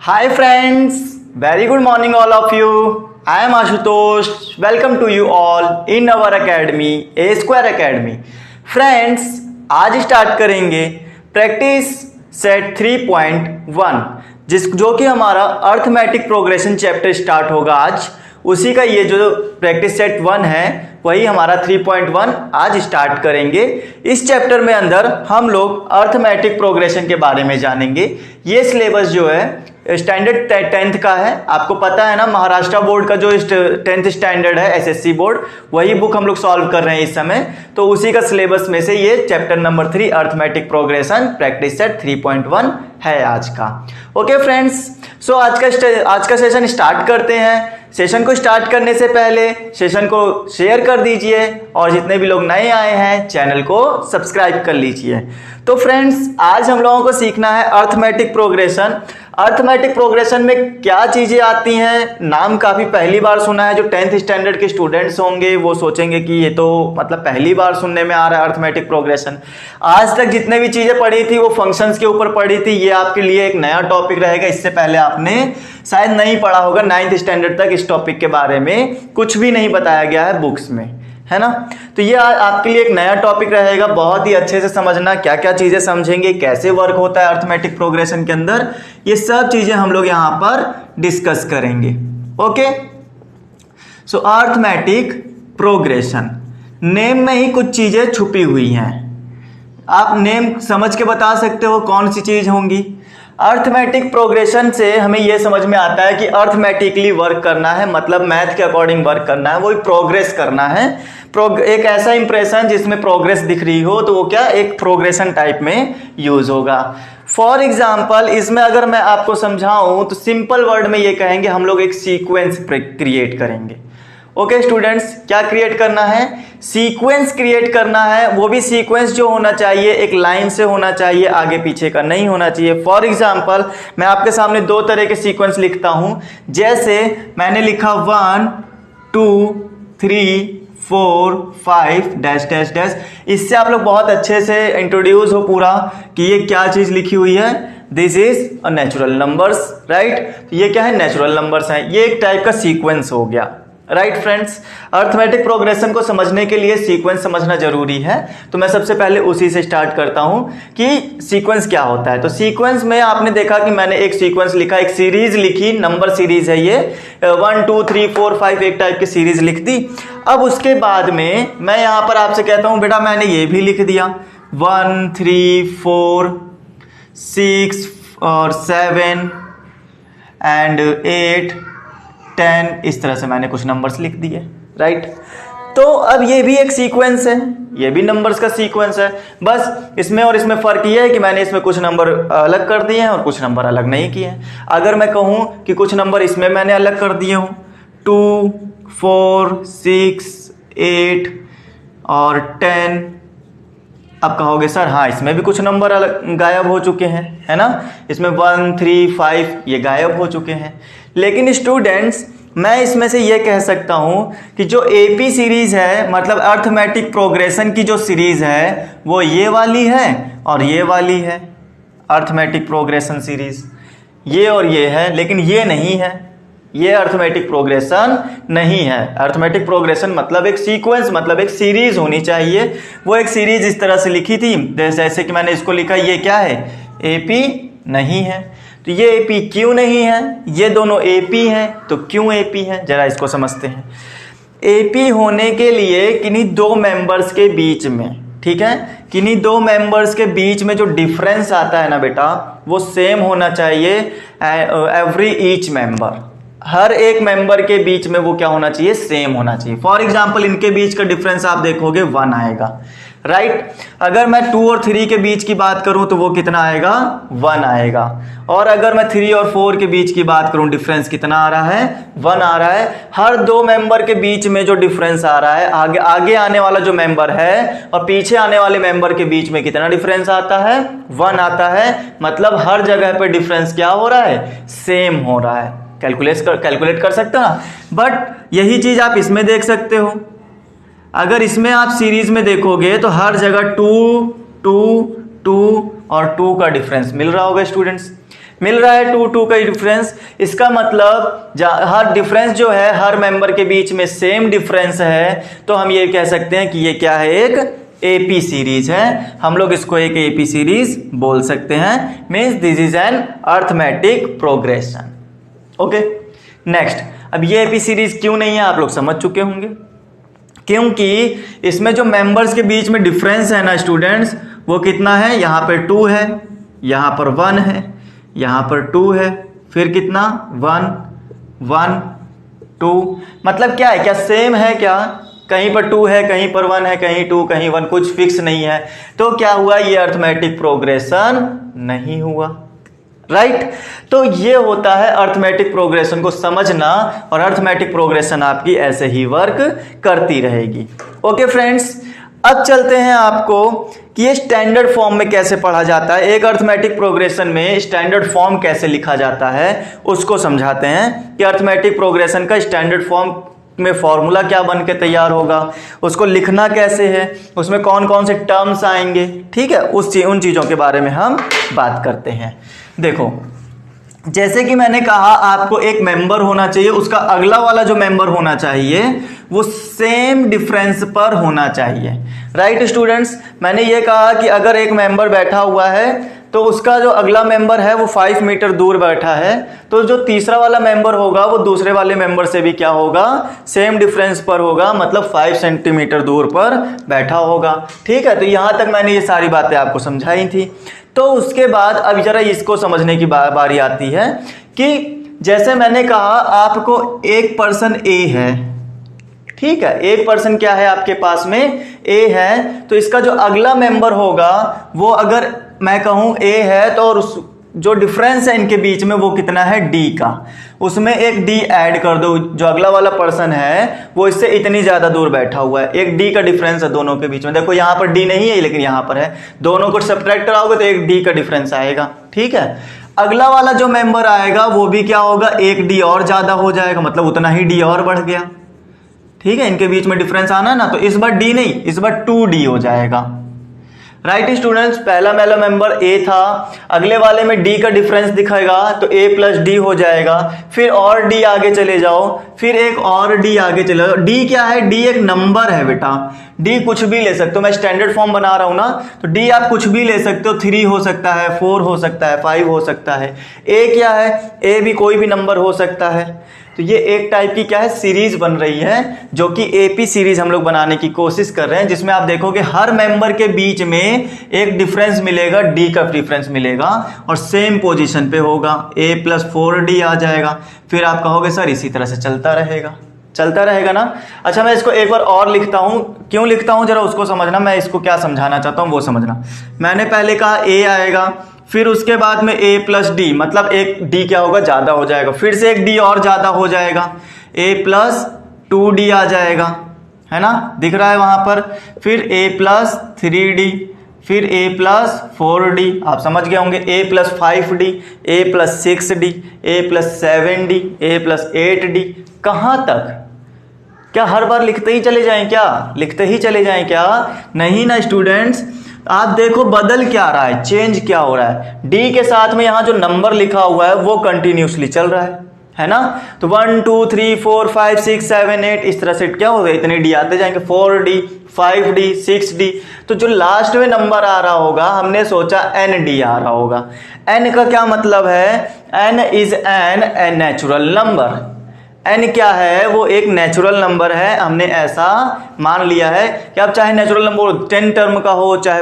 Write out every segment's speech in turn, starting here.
Hi friends, very good morning all of you. I am Ashutosh. Welcome to you all in our academy, A Square Academy. Friends, आज start करेंगे practice set 3.1 जो कि हमारा arithmetic progression chapter start होगा आज। उसी का ये जो प्रैक्टिस सेट 1 है वही हमारा 3.1 आज स्टार्ट करेंगे। इस चैप्टर में अंदर हम लोग अर्थमेटिक प्रोग्रेशन के बारे में जानेंगे। ये सिलेबस जो है स्टैंडर्ड 10th का है। आपको पता है ना, महाराष्ट्र बोर्ड का जो 10th स्टैंडर्ड है एसएससी बोर्ड, वही बुक हम लोग सॉल्व कर रहे हैं इस समय। तो उसी का सिलेबस में से ये chapter number 3 arithmetic progression practice set 3.1 है आज का। ओके फ्रेंड्स, सो आज का सेशन स्टार्ट करते हैं। सेशन को स्टार्ट करने से पहले सेशन को शेयर कर दीजिए और जितने भी लोग नए आए हैं चैनल को सब्सक्राइब कर लीजिए। तो फ्रेंड्स, आज हम लोगों को सीखना है अर्थमेटिक प्रोग्रेशन। अर्थमेटिक प्रोग्रेशन में क्या चीजें आती हैं, नाम काफी पहली बार सुना है। जो 10th स्टैंडर्ड के स्टूडेंट्स होंगे वो सोचेंगे कि ये तो मतलब पहली बार सुनने में आ रहा है अर्थमेटिक प्रोग्रेशन। आज तक जितने भी चीजें पढ़ी थी वो फंक्शंस के ऊपर पढ़ी थी। ये आपके लिए एक नया टॉपिक रहेगा। इससे पहले आपने शायद नहीं पढ़ा होगा। 9th स्टैंडर्ड तक इस टॉपिक के बारे में कुछ भी नहीं बताया गया है बुक्स में, है ना। तो ये आपके लिए एक नया टॉपिक रहेगा। बहुत ही अच्छे से समझना, क्या क्या चीजें समझेंगे, कैसे वर्क होता है अर्थमेटिक प्रोग्रेशन के अंदर, ये सब चीजें हम लोग यहां पर डिस्कस करेंगे। ओके, सो अर्थमेटिक प्रोग्रेशन, नेम में ही कुछ चीजें छुपी हुई हैं। आप नेम समझ के बता सकते हो कौन सी चीज होंगी। अर्थमेटिक प्रोग्रेशन से हमें यह समझ में आता है कि अर्थमेटिकली वर्क करना है, मतलब मैथ के अकॉर्डिंग वर्क करना है, वो प्रोग्रेस करना है। एक ऐसा इंप्रेशन जिसमें प्रोग्रेस दिख रही हो तो वो क्या एक प्रोग्रेशन टाइप में यूज होगा। फॉर एग्जाम्पल, इसमें अगर मैं आपको समझाऊं तो सिंपल वर्ड में ये कहेंगे हम लोग एक सीक्वेंस क्रिएट करेंगे। ओके स्टूडेंट्स, क्या क्रिएट करना है? सीक्वेंस क्रिएट करना है। वो भी सीक्वेंस जो होना चाहिए एक लाइन से होना चाहिए, आगे पीछे का नहीं होना चाहिए। फॉर एग्जाम्पल, मैं आपके सामने दो तरह के सीक्वेंस लिखता हूं। जैसे मैंने लिखा 1 2 3 4 5 डैश डैश डैश। इससे आप लोग बहुत अच्छे से इंट्रोड्यूस हो पूरा कि ये क्या चीज लिखी हुई है। This is a natural numbers, right. ये क्या है? नेचुरल नंबर्स हैं। ये एक टाइप का सीक्वेंस हो गया, राइट फ्रेंड्स। अर्थमेटिक प्रोग्रेशन को समझने के लिए सीक्वेंस समझना जरूरी है। तो मैं सबसे पहले उसी से स्टार्ट करता हूं कि सीक्वेंस क्या होता है। तो सीक्वेंस में आपने देखा कि मैंने एक सीक्वेंस लिखा, एक सीरीज लिखी, नंबर सीरीज है ये, 1 2 3 4 5 एक टाइप की सीरीज लिख दी। अब उसके बाद में मैं यहां पर आपसे कहता हूं बेटा मैंने ये भी लिख दिया 1 3 4 6 और 7 एंड 8 10, इस तरह से मैंने कुछ नंबर्स लिख दिए, राइट। तो अब ये भी एक सीक्वेंस है, ये भी नंबर्स का सीक्वेंस है। बस इसमें और इसमें फर्क ये है कि मैंने इसमें कुछ नंबर अलग कर दिए हैं और कुछ नंबर अलग नहीं किए हैं। अगर मैं कहूं कि कुछ नंबर इसमें मैंने अलग कर दिए हूं 2 4 6 8 और 10, अब कहोगे सर हाँ इसमें भी कुछ नंबर अलग गायब हो चुके हैं, है ना। इसमें 1 3 5 ये गायब हो चुके हैं। लेकिन स्टूडेंट्स, मैं इसमें से ये कह सकता हूं कि जो एपी सीरीज है, मतलब अर्थमेटिक प्रोग्रेशन की जो सीरीज है वो ये वाली है और ये वाली है। अर्थमेटिक प्रोग्रेशन सीरीज ये और ये है, लेकिन ये नहीं है। ये अर्थमेटिक प्रोग्रेशन नहीं है। अर्थमेटिक प्रोग्रेशन मतलब एक सीक्वेंस, मतलब एक सीरीज होनी चाहिए। वो एक सीरीज इस तरह से लिखी थी, जैसे कि मैंने इसको लिखा, ये क्या है? एपी नहीं है। तो ये एपी क्यों नहीं है? ये दोनों एपी हैं, तो क्यों एपी है जरा इसको समझते हैं। एपी होने के लिए किन्हीं दो मेंबर्स के बीच में, ठीक है, किन्हीं दो मेंबर्स के बीच में जो डिफरेंस आता है ना बेटा, वो सेम होना चाहिए। एवरी ईच मेंबर, हर एक मेंबर के बीच में वो क्या होना चाहिए? सेम होना चाहिए। फॉर एग्जाम्पल, इनके बीच का डिफरेंस आप देखोगे 1 आएगा, राइट। अगर मैं 2 और 3 के बीच की बात करूं तो वो कितना आएगा? 1 आएगा। और अगर मैं 3 और 4 के बीच की बात करूं, डिफरेंस कितना आ रहा है? 1 आ रहा है। हर दो मेंबर के बीच में जो डिफरेंस आ रहा है, आगे आने वाला जो मेंबर है और पीछे आने वाले मेंबर के बीच में कितना डिफरेंस आता है? 1 आता है। मतलब हर जगह पे डिफरेंस क्या हो रहा है? सेम हो रहा है। कैलकुलेट कर सकते हो ना। बट यही चीज आप इसमें देख सकते हो। अगर इसमें आप सीरीज में देखोगे तो हर जगह 2 2 2 और 2 का डिफरेंस मिल रहा होगा स्टूडेंट्स। मिल रहा है 2 2 का डिफरेंस। इसका मतलब हर डिफरेंस जो है हर मेंबर के बीच में सेम डिफरेंस है, तो हम ये कह सकते हैं कि ये क्या है, एक एपी सीरीज है। हम लोग इसको एक एपी सीरीज बोल सकते हैं, means this is an arithmetic progression. Okay, next, अब ये एपी सीरीज क्यों नहीं है आप लोग समझ चुके होंगे, क्योंकि इसमें जो मेंबर्स के बीच में डिफरेंस है ना स्टूडेंट्स, वो कितना है, यहाँ पर 2 है, यहाँ पर 1 है, यहाँ पर 2 है, फिर कितना 1 1 2, मतलब क्या है, क्या सेम है क्या, कहीं पर 2 है, कहीं पर 1 है, कहीं 2 कहीं 1, कुछ फिक्स नहीं है। तो क्या हुआ, ये अर्थमेटिक प्रोग्रेशन नहीं हुआ, राइट। तो ये होता है अर्थमेटिक प्रोग्रेशन को समझना, और अर्थमेटिक प्रोग्रेशन आपकी ऐसे ही वर्क करती रहेगी। ओके फ्रेंड्स, अब चलते हैं आपको कि ये स्टैंडर्ड फॉर्म में कैसे पढ़ा जाता है, एक अर्थमेटिक प्रोग्रेशन में स्टैंडर्ड फॉर्म कैसे लिखा जाता है उसको समझाते हैं कि अर्थमेटिक प्रोग्रेशन का स्टैंडर्ड फॉर्म में फॉर्मूला क्या बन के तैयार होगा, उसको लिखना कैसे है, उसमें कौन कौन से टर्म्स आएंगे, ठीक है, उन चीज़ों के बारे में हम बात करते हैं। देखो, जैसे कि मैंने कहा आपको एक मेंबर होना चाहिए, उसका अगला वाला जो मेंबर होना चाहिए वो सेम डिफरेंस पर होना चाहिए, राइट स्टूडेंट्स। मैंने ये कहा कि अगर एक मेंबर बैठा हुआ है तो उसका जो अगला मेंबर है वो 5 मीटर दूर बैठा है, तो जो तीसरा वाला मेंबर होगा वो दूसरे वाले मेंबर से भी क्या होगा, सेम डिफरेंस पर होगा, मतलब 5 सेंटीमीटर दूर पर बैठा होगा, ठीक है। तो यहाँ तक मैंने ये सारी बातें आपको समझाई थी। तो उसके बाद अब जरा इसको समझने की बारी आती है कि जैसे मैंने कहा आपको एक पर्सन ए है, ठीक है, एक पर्सन क्या है आपके पास में, ए है, तो इसका जो अगला मेंबर होगा वो अगर मैं कहूं ए है तो और उस जो डिफरेंस है इनके बीच में वो कितना है, डी का, उसमें एक डी ऐड कर दो, जो अगला वाला पर्सन है वो इससे इतनी ज्यादा दूर बैठा हुआ है, एक डी का डिफरेंस है दोनों के बीच में। देखो यहाँ पर डी नहीं है लेकिन यहाँ पर है, दोनों को सब्ट्रैक्ट कराओगे तो एक डी का डिफरेंस आएगा, ठीक है। अगला वाला जो मेंबर आएगा वो भी क्या होगा, एक डी और ज्यादा हो जाएगा, मतलब उतना ही डी और बढ़ गया, ठीक है। इनके बीच में डिफरेंस आना है ना, तो इस बार डी नहीं, इस बार 2d हो जाएगा, राइट स्टूडेंट्स। पहला मेंबर ए था, अगले वाले में डी का डिफरेंस दिखेगा तो a प्लस डी हो जाएगा, फिर और डी आगे चले जाओ, फिर एक और डी आगे चले जाओ। डी क्या है, डी एक नंबर है बेटा, डी कुछ भी ले सकते हो, मैं स्टैंडर्ड फॉर्म बना रहा हूं ना, तो डी आप कुछ भी ले सकते हो, 3 हो सकता है, 4 हो सकता है, 5 हो सकता है। ए क्या है, ए भी कोई भी नंबर हो सकता है। तो ये एक टाइप की क्या है, सीरीज बन रही है, जो कि एपी सीरीज हम लोग बनाने की कोशिश कर रहे हैं, जिसमें आप देखोगे हर मेंबर के बीच में एक डिफरेंस मिलेगा, डी का डिफरेंस मिलेगा और सेम पोजीशन पे होगा, a प्लस 4d आ जाएगा। फिर आप कहोगे सर इसी तरह से चलता रहेगा ना। अच्छा, मैं इसको एक बार और लिखता हूं, क्यों लिखता हूं जरा उसको समझना, मैं इसको क्या समझाना चाहता हूं वो समझना। मैंने पहले कहा a आएगा, फिर उसके बाद में a प्लस डी, मतलब एक d क्या होगा, ज्यादा हो जाएगा, फिर से एक d और ज्यादा हो जाएगा, a प्लस 2d आ जाएगा, है ना, दिख रहा है वहां पर। फिर a प्लस 3d, फिर a प्लस 4d, आप समझ गए होंगे, a plus 5d, a plus 6d, a plus 7d, a plus 8d। कहाँ तक, क्या हर बार लिखते ही चले जाएं क्या, नहीं ना स्टूडेंट्स। आप देखो बदल क्या रहा है, चेंज क्या हो रहा है, डी के साथ में यहाँ जो नंबर लिखा हुआ है वो कंटिन्यूसली चल रहा है ना। तो 1 2 3 4 5 6 7 8 इस तरह से क्या हो गया, इतने डी आते जाएंगे, 4d 5d 6d। तो जो लास्ट में नंबर आ रहा होगा हमने सोचा nd आ रहा होगा। n का क्या मतलब है, n is an natural number. n क्या है, वो एक नेचुरल नंबर है, हमने ऐसा मान लिया है कि अब चाहे नेचुरल नंबर 10 टर्म का हो चाहे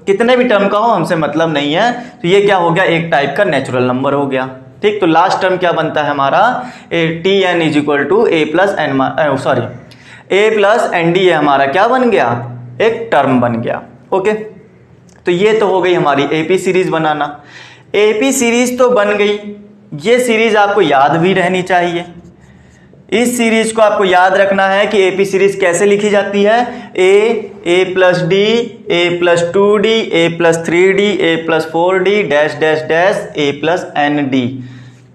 कितने भी टर्म का हो, हमसे मतलब नहीं है। तो ये क्या हो गया, एक टाइप का नेचुरल नंबर हो गया, ठीक। तो लास्ट टर्म क्या बनता है हमारा, tn is equal to a plus nd, ये हमारा क्या बन गया, एक टर्म बन गया। ओके, तो ये तो हो गई हमारी एपी सीरीज बनाना। एपी सीरीज तो बन गई, ये सीरीज आपको याद भी रहनी चाहिए। इस सीरीज को आपको याद रखना है कि एपी सीरीज कैसे लिखी जाती है, a plus D, a plus 2d, a plus 3d, a plus 4d dash dash dash a plus nd,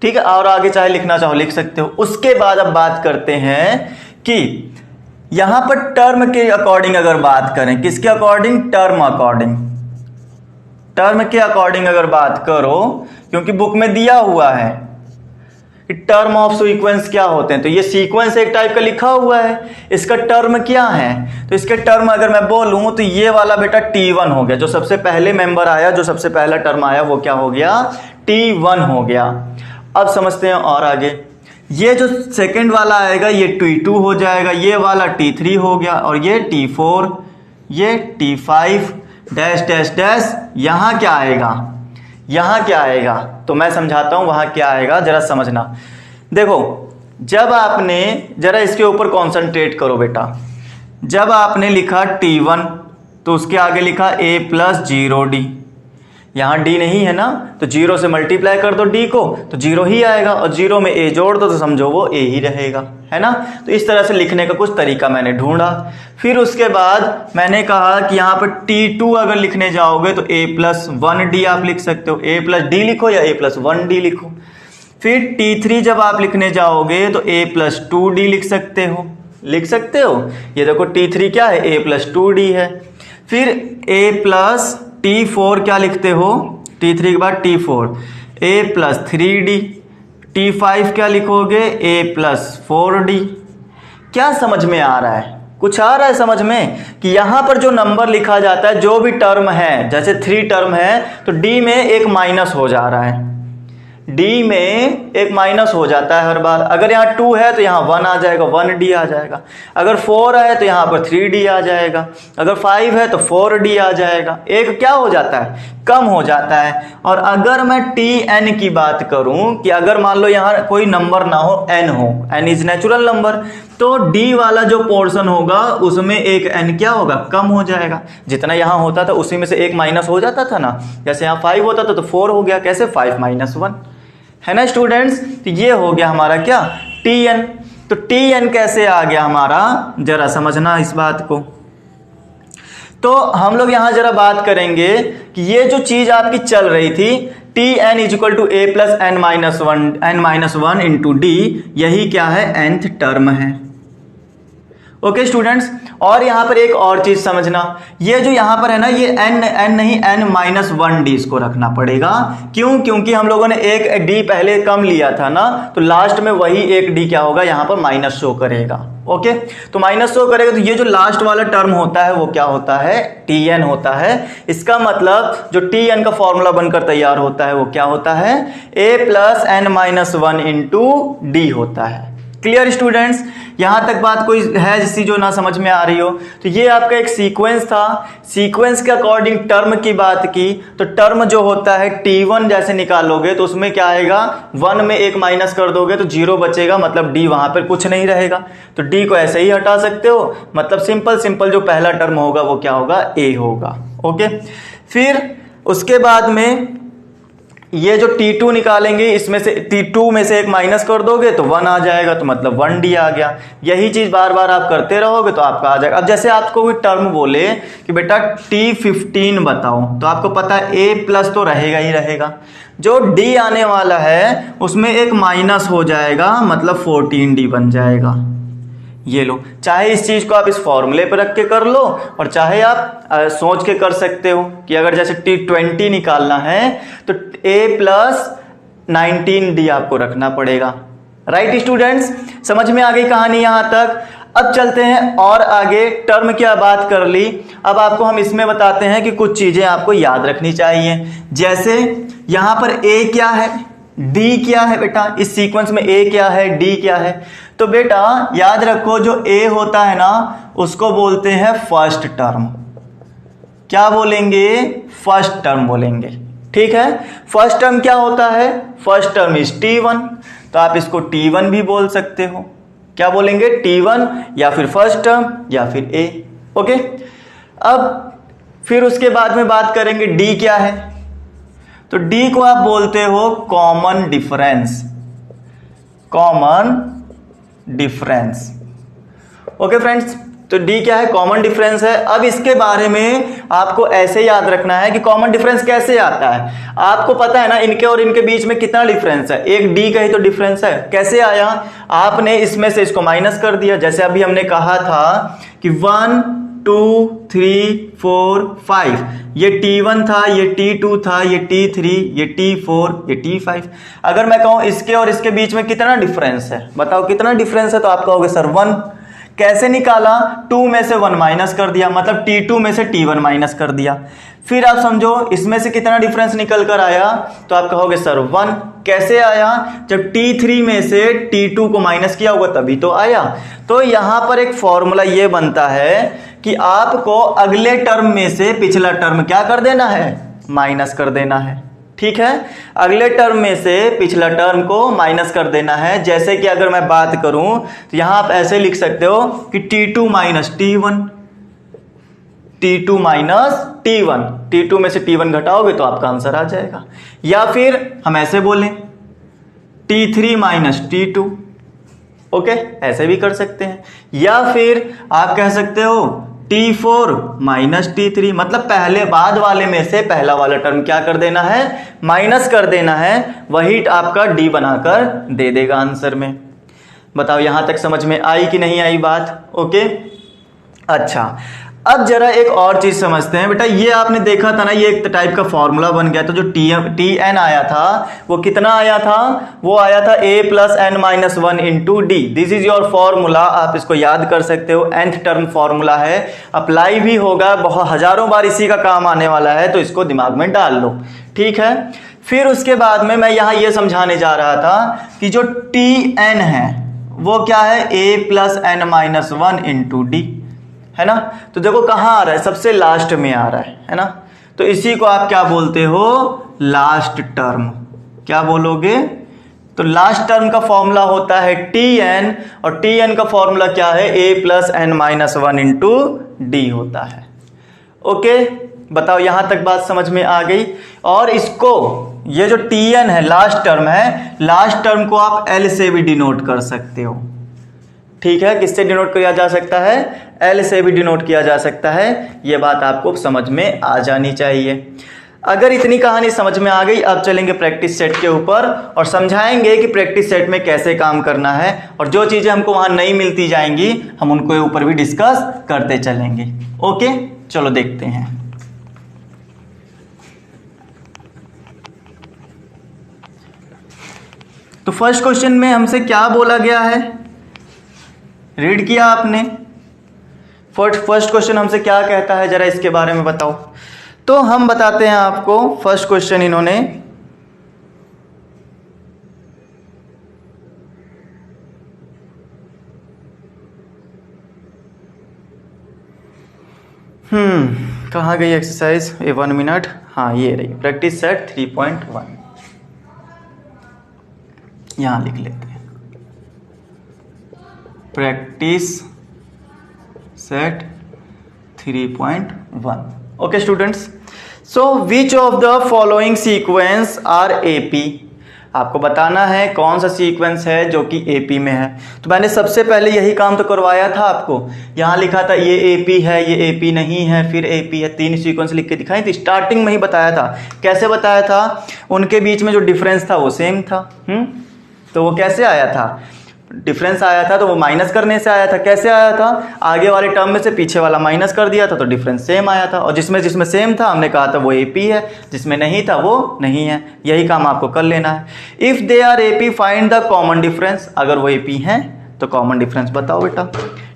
ठीक है। और आगे चाहे लिखना चाहो लिख सकते हो। उसके बाद अब बात करते हैं कि यहां पर टर्म के अकॉर्डिंग अगर बात करें, किसके अकॉर्डिंग, टर्म अकॉर्डिंग, टर्म के अकॉर्डिंग अगर बात करो, क्योंकि बुक में दिया हुआ है कि टर्म ऑफ सीक्वेंस क्या होते हैं, तो ये सीक्वेंस एक टाइप का लिखा हुआ है, इसका टर्म क्या है, तो इसके टर्म अगर मैं बोलूं तो ये वाला बेटा T1 हो गया, जो सबसे पहले मेंबर आया, जो सबसे पहला टर्म आया वो क्या हो गया, T1 हो गया। अब समझते हैं और आगे, ये जो सेकंड वाला आएगा ये T2 हो जाएगा, ये वाला T3 हो गया, और ये T4, ये T5 डैश डैश डैश, यहाँ क्या आएगा, यहाँ क्या आएगा, तो मैं समझाता हूँ वहाँ क्या आएगा, जरा समझना। देखो जब आपने, जरा इसके ऊपर कॉन्सेंट्रेट करो बेटा, जब आपने लिखा T1 तो उसके आगे लिखा A+0D, यहाँ D नहीं है ना, तो 0 से मल्टीप्लाई कर दो D को तो 0 ही आएगा, और 0 में A जोड़ दो तो समझो वो A ही रहेगा, है ना। तो इस तरह से लिखने का कुछ तरीका मैंने ढूंढा। फिर उसके बाद मैंने कहा कि यहाँ पर T2 अगर लिखने जाओगे तो A+1D आप लिख सकते हो, A+D लिखो या A+1D लिखो। फिर T3 जब आप लिखने जाओगे तो A+2D लिख सकते हो, लिख सकते हो। ये देखो T3 क्या है, A+2D है। फिर T4 क्या लिखते हो, T3 के बाद T4, A+3D। T5 क्या लिखोगे, A+4D। क्या समझ में आ रहा है, कुछ आ रहा है समझ में, कि यहाँ पर जो नंबर लिखा जाता है, जो भी टर्म है, जैसे 3 टर्म है तो D में एक माइनस हो जा रहा है, D में एक माइनस हो जाता है हर बार। अगर यहाँ 2 है तो यहाँ 1 आ जाएगा, 1D आ जाएगा। अगर 4 है तो यहाँ पर 3D आ जाएगा। अगर 5 है तो 4D आ जाएगा। एक क्या हो जाता है, कम हो जाता है। और अगर मैं Tn की बात करूं कि अगर मान लो यहाँ कोई नंबर ना हो, n हो, n इज नेचुरल नंबर, तो D वाला जो पोर्शन होगा उसमें एक n क्या होगा, कम हो जाएगा। जितना यहाँ होता था उसी में से एक माइनस हो जाता था ना, जैसे यहाँ 5 होता था तो 4 हो गया, कैसे 5 - 1, है ना स्टूडेंट्स। तो ये हो गया हमारा क्या, Tn। तो Tn कैसे आ गया हमारा, जरा समझना इस बात को। तो हम लोग यहां जरा बात करेंगे कि ये जो चीज आपकी चल रही थी Tn = A+n-1 इंटू D, यही क्या है, nth टर्म है। ओके स्टूडेंट्स, और यहाँ पर एक और चीज समझना, ये जो यहाँ पर है ना, ये n नहीं, n-1D इसको रखना पड़ेगा। क्यों, क्योंकि हम लोगों ने एक D पहले कम लिया था ना, तो लास्ट में वही एक D क्या होगा, यहाँ पर माइनस शो करेगा। ओके, तो माइनस शो करेगा, तो ये जो लास्ट वाला टर्म होता है वो क्या होता है, Tn होता है। इसका मतलब जो Tn का फॉर्मूला बनकर तैयार होता है वो क्या होता है, A+n-1 इंटू D होता है। क्लियर स्टूडेंट्स, यहां तक बात कोई है जिसकी जो ना समझ में आ रही हो, तो ये आपका एक सीक्वेंस था। सीक्वेंस के अकॉर्डिंग टर्म की बात की, तो टर्म जो होता है T1 जैसे निकालोगे तो उसमें क्या आएगा, 1 में एक माइनस कर दोगे तो 0 बचेगा, मतलब D वहां पर कुछ नहीं रहेगा, तो D को ऐसे ही हटा सकते हो, मतलब सिंपल जो पहला टर्म होगा वो क्या होगा, A होगा। ओके, फिर उसके बाद में ये जो T2 निकालेंगे, इसमें से T2 में से एक माइनस कर दोगे तो 1 आ जाएगा, तो मतलब 1D आ गया। यही चीज बार बार आप करते रहोगे तो आपका आ जाएगा। अब जैसे आपको कोई टर्म बोले कि बेटा T15 बताओ, तो आपको पता है A+ तो रहेगा ही रहेगा, जो D आने वाला है उसमें एक माइनस हो जाएगा, मतलब 14D बन जाएगा। ये लो, चाहे इस चीज को आप इस फॉर्मूले पर रख के कर लो, और चाहे आप सोच के कर सकते हो कि अगर जैसे T20 निकालना है तो A+19D आपको रखना पड़ेगा। राइट स्टूडेंट्स, समझ में आ गई कहानी यहां तक। अब चलते हैं और आगे, टर्म क्या बात कर ली, अब आपको हम इसमें बताते हैं कि कुछ चीजें आपको याद रखनी चाहिए। जैसे यहां पर A क्या है, D क्या है बेटा, इस सीक्वेंस में A क्या है, D क्या है, तो बेटा याद रखो जो A होता है ना उसको बोलते हैं फर्स्ट टर्म। क्या बोलेंगे, फर्स्ट टर्म बोलेंगे, ठीक है। फर्स्ट टर्म क्या होता है, फर्स्ट टर्म इज T1, तो आप इसको T1 भी बोल सकते हो। क्या बोलेंगे, T1 या फिर फर्स्ट टर्म या फिर A। ओके, अब फिर उसके बाद में बात करेंगे D क्या है, तो D को आप बोलते हो common difference, common difference. Okay friends, तो D क्या है, कॉमन डिफरेंस है। अब इसके बारे में आपको ऐसे याद रखना है कि कॉमन डिफरेंस कैसे आता है। आपको पता है ना इनके और इनके बीच में कितना डिफरेंस है, एक D का ही तो डिफरेंस है। कैसे आया, आपने इसमें से इसको माइनस कर दिया, जैसे अभी हमने कहा था कि 1 2 3 4 5, ये T1 था, ये T2 था, ये T3, ये T4, ये T5। अगर मैं कहूं इसके और इसके बीच में कितना डिफरेंस है, बताओ कितना डिफरेंस है, तो आप कहोगे सर 1। कैसे निकाला, 2 में से 1 माइनस कर दिया, मतलब T2 में से T1 माइनस कर दिया। फिर आप समझो इसमें से कितना डिफरेंस निकल कर आया, तो आप कहोगे सर 1। कैसे आया, जब T3 में से T2 को माइनस किया होगा तभी तो आया। तो यहां पर एक फॉर्मूला ये बनता है कि आपको अगले टर्म में से पिछला टर्म क्या कर देना है, माइनस कर देना है। ठीक है, अगले टर्म में से पिछला टर्म को माइनस कर देना है। जैसे कि अगर मैं बात करूं तो यहां आप ऐसे लिख सकते हो कि T2 minus T1, T2 minus T1, T2 में से T1 घटाओगे तो आपका आंसर आ जाएगा। या फिर हम ऐसे बोलें T3 माइनस T2, ओके, ऐसे भी कर सकते हैं। या फिर आप कह सकते हो T4 माइनस T3, मतलब पहले बाद वाले में से पहला वाला टर्म क्या कर देना है, माइनस कर देना है, वही आपका D बनाकर दे देगा आंसर में। बताओ यहां तक समझ में आई कि नहीं आई बात, ओके। अच्छा, अब जरा एक और चीज समझते हैं बेटा। ये आपने देखा था ना, ये एक टाइप का फॉर्मूला बन गया था। जो Tn आया था वो कितना आया था, वो आया था a plus n minus 1 into d. This is your formula, आप इसको याद कर सकते हो। nth टर्म फॉर्मूला है, अप्लाई भी होगा, बहुत हजारों बार इसी का काम आने वाला है, तो इसको दिमाग में डाल लो। ठीक है, फिर उसके बाद में मैं यहाँ ये समझाने जा रहा था कि जो Tn है वो क्या है, a plus n minus 1 into d, है ना। तो देखो कहाँ आ रहा है, सबसे लास्ट में आ रहा है ना। तो इसी को आप क्या बोलते हो, लास्ट टर्म। क्या बोलोगे, तो लास्ट टर्म का फॉर्मूला होता है Tn, और Tn का फॉर्मूला क्या है, a plus n minus 1 into d होता है। ओके, बताओ यहां तक बात समझ में आ गई। और इसको, ये जो Tn है लास्ट टर्म है, लास्ट टर्म को आप L से भी डिनोट कर सकते हो। ठीक है, किससे डिनोट किया जा सकता है, L से भी डिनोट किया जा सकता है। यह बात आपको समझ में आ जानी चाहिए। अगर इतनी कहानी समझ में आ गई, अब चलेंगे प्रैक्टिस सेट के ऊपर और समझाएंगे कि प्रैक्टिस सेट में कैसे काम करना है, और जो चीजें हमको वहां नहीं मिलती जाएंगी हम उनको ऊपर भी डिस्कस करते चलेंगे। ओके, चलो देखते हैं। तो फर्स्ट क्वेश्चन में हमसे क्या बोला गया है, रीड किया आपने। फर्स्ट क्वेश्चन हमसे क्या कहता है, जरा इसके बारे में बताओ। तो हम बताते हैं आपको। फर्स्ट क्वेश्चन इन्होंने कहाँ गई एक्सरसाइज, ये 1 मिनट, हाँ ये रही प्रैक्टिस सेट 3.1, यहां लिख लेते हैं practice set 3.1। Okay students, so which of the following sequence are AP. आपको बताना है कौन सा सीक्वेंस है जो कि एपी में है। तो मैंने सबसे पहले यही काम तो करवाया था आपको। यहां लिखा था ये एपी है, ये एपी नहीं है, फिर एपी है, 3 सीक्वेंस लिख के दिखाई थी। स्टार्टिंग में ही बताया था। कैसे बताया था, उनके बीच में जो डिफरेंस था वो सेम था। तो वो कैसे आया था, डिफरेंस आया था तो वो माइनस करने से आया था। कैसे आया था, आगे वाले टर्म में से पीछे वाला माइनस कर दिया था तो डिफरेंस सेम आया था। और जिसमें सेम था हमने कहा था वो एपी है, जिसमें नहीं था वो नहीं है। यही काम आपको कर लेना है। If they are AP find the common difference. अगर वो एपी हैं तो कॉमन डिफरेंस बताओ बेटा।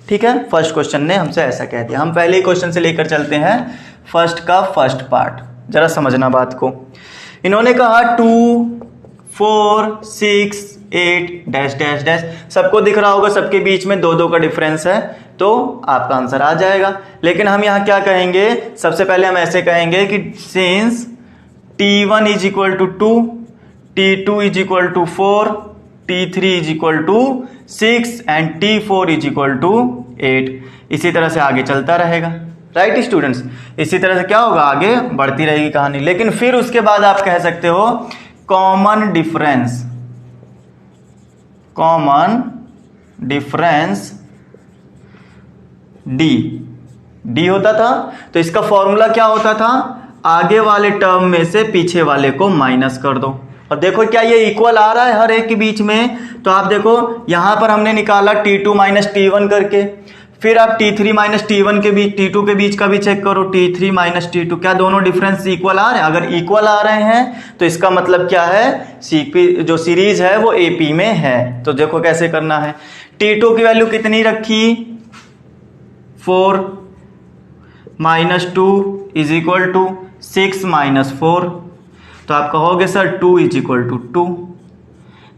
ठीक है, फर्स्ट क्वेश्चन ने हमसे ऐसा कह दिया। हम पहले ही क्वेश्चन से लेकर चलते हैं फर्स्ट का फर्स्ट पार्ट, जरा समझना बात को। इन्होंने कहा 2 4 6 8 डैश डैश डैश, सबको दिख रहा होगा सबके बीच में 2-2 का डिफरेंस है, तो आपका आंसर आ जाएगा। लेकिन हम यहाँ क्या कहेंगे, सबसे पहले हम ऐसे कहेंगे कि since T1 is equal to 2, T2 is equal to 4, T3 is equal to 6 and T4 is equal to 8। इसी तरह से आगे चलता रहेगा। राइट स्टूडेंट्स, इसी तरह से क्या होगा, आगे बढ़ती रहेगी कहानी। लेकिन फिर उसके बाद आप कह सकते हो कॉमन डिफरेंस डी होता था। तो इसका फॉर्मूला क्या होता था, आगे वाले टर्म में से पीछे वाले को माइनस कर दो। और देखो क्या ये इक्वल आ रहा है हर एक के बीच में। तो आप देखो यहां पर हमने निकाला T2 माइनस T1 करके, फिर आप T3 माइनस T1 के बीच, T2 के बीच का भी चेक करो, T3 माइनस T2 क्या दोनों डिफरेंस इक्वल आ रहे हैं? अगर इक्वल आ रहे हैं तो इसका मतलब क्या है, सीपी जो सीरीज है वो AP में है। तो देखो कैसे करना है। T2 की वैल्यू कितनी रखी, 4 minus 2 is equal to 6 minus 4। तो आप कहोगे sir 2 is equal to 2,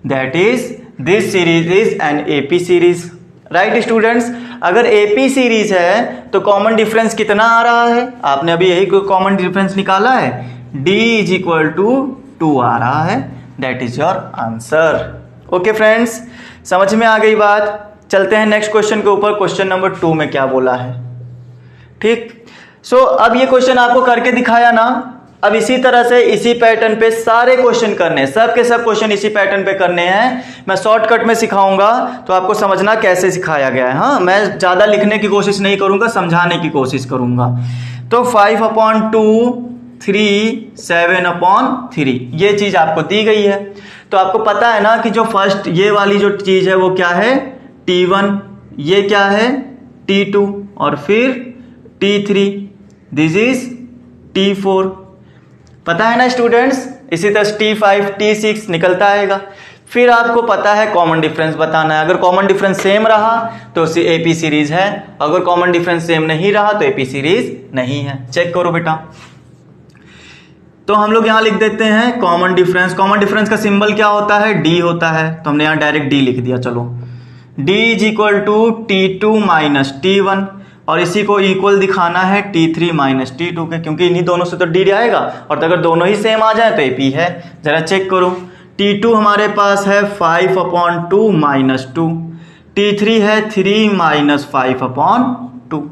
that is this series is an AP series. Right students, अगर AP सीरीज है तो कॉमन डिफरेंस कितना आ रहा है? आपने अभी यही कॉमन डिफरेंस निकाला है, D इज इक्वल टू 2 आ रहा है, that is your answer. Okay friends, समझ में आ गई बात। चलते हैं नेक्स्ट क्वेश्चन के ऊपर। क्वेश्चन नंबर 2 में क्या बोला है, ठीक। सो अब ये क्वेश्चन आपको करके दिखाया ना, अब इसी तरह से इसी पैटर्न पे सारे क्वेश्चन करने हैं, सब के सब क्वेश्चन इसी पैटर्न पे करने हैं। मैं शॉर्टकट में सिखाऊंगा तो आपको समझना कैसे सिखाया गया है। हाँ, मैं ज़्यादा लिखने की कोशिश नहीं करूंगा, समझाने की कोशिश करूंगा। तो 5/2 3 7/3 ये चीज़ आपको दी गई है। तो आपको पता है ना कि जो फर्स्ट ये वाली जो चीज़ है वो क्या है, T1, ये क्या है T2, और फिर T3, दिस इज T4। पता है ना स्टूडेंट्स। इसी तरह T5 T6 निकलता आएगा। फिर आपको पता है कॉमन डिफरेंस बताना है। अगर कॉमन डिफरेंस सेम रहा तो AP सीरीज है, अगर कॉमन डिफरेंस सेम नहीं रहा तो AP सीरीज नहीं है। चेक करो बेटा। तो हम लोग यहां लिख देते हैं कॉमन डिफरेंस। कॉमन डिफरेंस का सिंबल क्या होता है, D होता है, तो हमने यहां डायरेक्ट D लिख दिया। चलो, D is equal to T2 minus T1, और इसी को इक्वल दिखाना है T3 माइनस T2 के, क्योंकि इन्हीं दोनों से तो D आएगा, और अगर दोनों ही सेम आ जाए तो AP है। जरा चेक करो, T2 हमारे पास है 5/2 माइनस 2, T3 है 3 माइनस 5/2।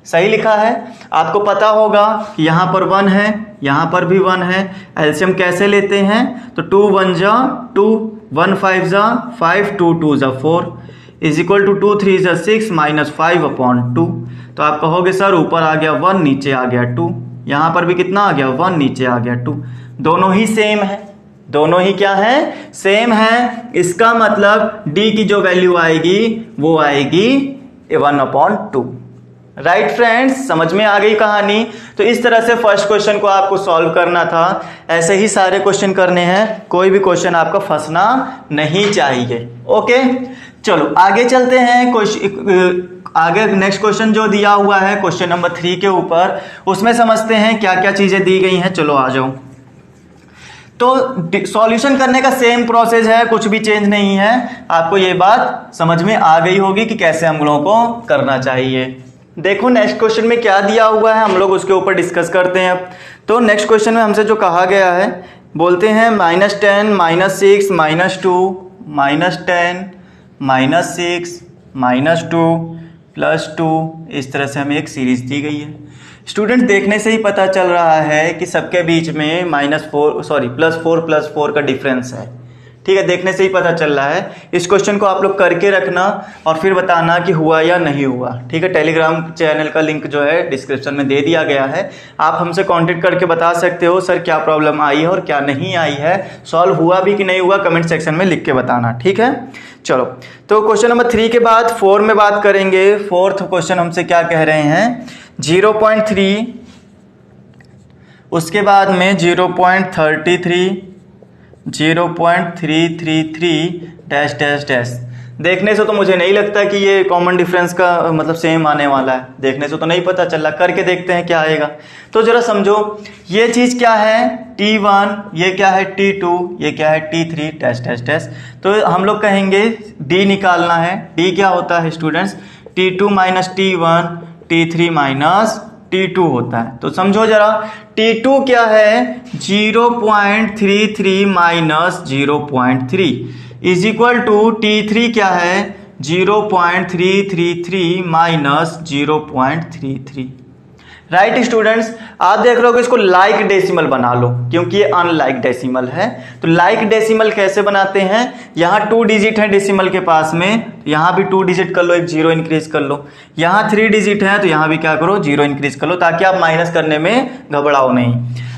सही लिखा है। आपको पता होगा कि यहाँ पर 1 है, यहाँ पर भी 1 है। एलसीएम कैसे लेते हैं, तो 2 1 जा 2, 1 5 जा 5, 2 2 जा 4 इज इक्वल टू 2 3 जा 6 माइनस 5/2। तो आप कहोगे सर ऊपर आ गया 1 नीचे आ गया 2, यहाँ पर भी कितना आ गया 1 नीचे आ गया 2, दोनों ही सेम है। दोनों ही क्या है, सेम है। इसका मतलब D की जो वैल्यू आएगी वो आएगी 1/2। राइट फ्रेंड्स, समझ में आ गई कहानी। तो इस तरह से फर्स्ट क्वेश्चन को आपको सॉल्व करना था। ऐसे ही सारे क्वेश्चन करने हैं, कोई भी क्वेश्चन आपका फंसना नहीं चाहिए। ओके, चलो आगे चलते हैं। आगे नेक्स्ट क्वेश्चन जो दिया हुआ है क्वेश्चन नंबर 3 के ऊपर, उसमें समझते हैं क्या क्या चीजें दी गई हैं। चलो आ जाओ। तो सॉल्यूशन करने का सेम प्रोसेस है, कुछ भी चेंज नहीं है। आपको ये बात समझ में आ गई होगी कि कैसे हम लोगों को करना चाहिए। देखो नेक्स्ट क्वेश्चन में क्या दिया हुआ है, हम लोग उसके ऊपर डिस्कस करते हैं अब। तो नेक्स्ट क्वेश्चन में हमसे जो कहा गया है, बोलते हैं -10 -6 -2 -10 -6 -2 +2, इस तरह से हमें एक सीरीज दी गई है। स्टूडेंट देखने से ही पता चल रहा है कि सबके बीच में +4 का डिफरेंस है। ठीक है, देखने से ही पता चल रहा है। इस क्वेश्चन को आप लोग करके रखना और फिर बताना कि हुआ या नहीं हुआ। ठीक है, टेलीग्राम चैनल का लिंक जो है डिस्क्रिप्शन में दे दिया गया है। आप हमसे कांटेक्ट करके बता सकते हो सर क्या प्रॉब्लम आई है और क्या नहीं आई है, सॉल्व हुआ भी कि नहीं हुआ, कमेंट सेक्शन में लिख के बताना। ठीक है, चलो तो क्वेश्चन नंबर 3 के बाद 4 में बात करेंगे। 4th क्वेश्चन हमसे क्या कह रहे हैं, 0.3, उसके बाद में 0.33, 0.333 डैश डैश डैश। देखने से तो मुझे नहीं लगता कि ये कॉमन डिफरेंस का मतलब सेम आने वाला है, देखने से तो नहीं पता चल रहा। करके देखते हैं क्या आएगा। तो जरा समझो, ये चीज़ क्या है T1, ये क्या है T2, ये क्या है T3 डैश डैश डैश। तो हम लोग कहेंगे D निकालना है। D क्या होता है students, T2 minus T1, T3 minus T2 होता है। तो समझो जरा, T2 क्या है 0.33 minus 0.3 is equal to T3 क्या है 0.333 माइनस 0.33। राइट स्टूडेंट्स, आप देख रहे हो कि इसको लाइक डेसिमल बना लो क्योंकि ये अनलाइक डेसिमल है। तो लाइक डेसिमल कैसे बनाते हैं, यहाँ 2 डिजिट है डेसिमल के पास में, यहाँ भी 2 डिजिट कर लो, एक 0 इंक्रीज कर लो। यहाँ 3 डिजिट है तो यहाँ भी क्या करो 0 इंक्रीज कर लो, ताकि आप माइनस करने में घबराओ नहीं।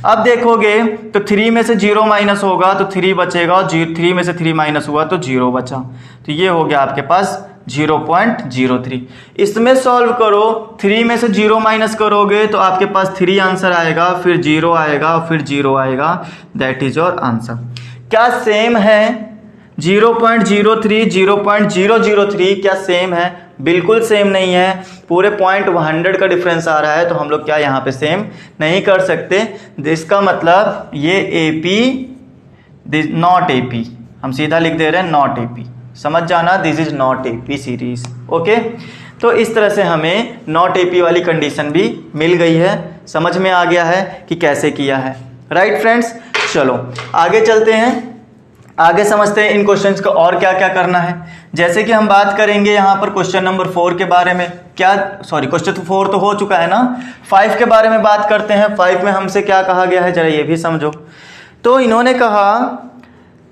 अब देखोगे तो 3 में से 0 माइनस होगा तो 3 बचेगा, और 3 में से 3 माइनस हुआ तो 0 बचा। तो ये हो गया आपके पास 0.03। इसमें सॉल्व करो, 3 में से 0 माइनस करोगे तो आपके पास 3 आंसर आएगा, फिर 0 आएगा, फिर 0 आएगा। That is your answer. क्या सेम है 0.03 0.003? क्या सेम है? बिल्कुल सेम नहीं है। पूरे 0.100 का डिफरेंस आ रहा है, तो हम लोग क्या यहाँ पे सेम नहीं कर सकते। इसका मतलब ये AP नॉट AP, हम सीधा लिख दे रहे हैं नॉट AP। समझ जाना, this is not AP series. Okay, तो इस तरह से हमें नॉट AP वाली कंडीशन भी मिल गई है। समझ में आ गया है कि कैसे किया है। राइट फ्रेंड्स, चलो आगे चलते हैं, आगे समझते हैं इन क्वेश्चंस को और क्या क्या करना है। जैसे कि हम बात करेंगे यहाँ पर क्वेश्चन नंबर 4 के बारे में। क्या, सॉरी, क्वेश्चन 4 तो हो चुका है ना। 5 के बारे में बात करते हैं। 5 में हमसे क्या कहा गया है, जरा ये भी समझो। तो इन्होंने कहा